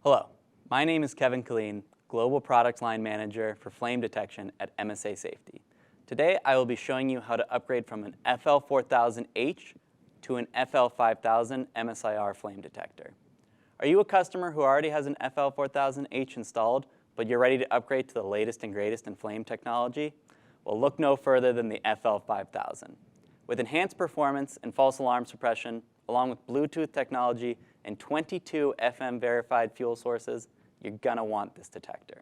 Hello, my name is Kevin Killeen, Global Product Line Manager for Flame Detection at MSA Safety. Today I will be showing you how to upgrade from an FL4000H to an FL5000 MSIR flame detector. Are you a customer who already has an FL4000H installed, but you're ready to upgrade to the latest and greatest in flame technology? Well, look no further than the FL5000. With enhanced performance and false alarm suppression, along with Bluetooth technology and 22 FM verified fuel sources, you're gonna want this detector.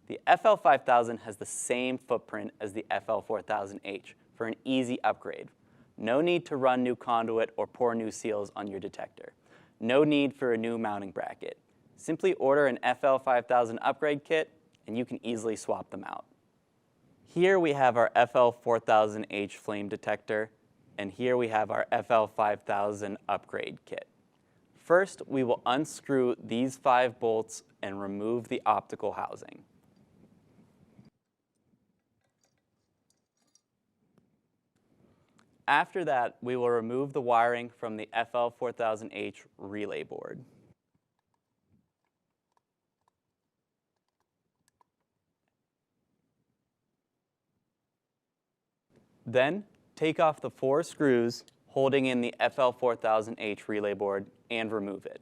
The FL5000 has the same footprint as the FL4000H for an easy upgrade. No need to run new conduit or pour new seals on your detector. No need for a new mounting bracket. Simply order an FL5000 upgrade kit and you can easily swap them out. Here we have our FL4000H flame detector, and here we have our FL5000 upgrade kit. First, we will unscrew these 5 bolts and remove the optical housing. After that, we will remove the wiring from the FL4000H relay board. Then, take off the 4 screws holding in the FL4000H relay board and remove it.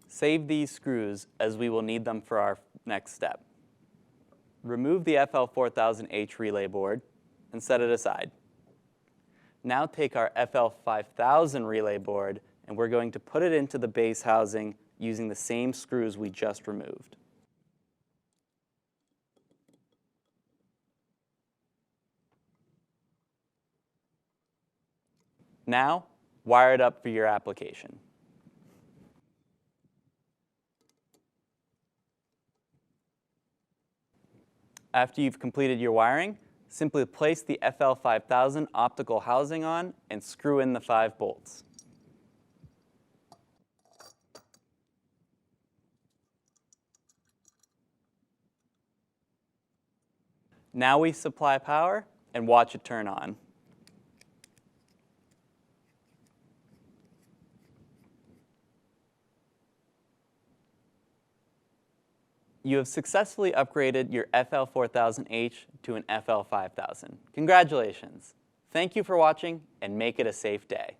Save these screws as we will need them for our next step. Remove the FL4000H relay board and set it aside. Now take our FL5000 relay board and we're going to put it into the base housing using the same screws we just removed. Now, wire it up for your application. After you've completed your wiring, simply place the FL5000 optical housing on and screw in the 5 bolts. Now we supply power and watch it turn on. You have successfully upgraded your FL4000H to an FL5000. Congratulations! Thank you for watching and make it a safe day.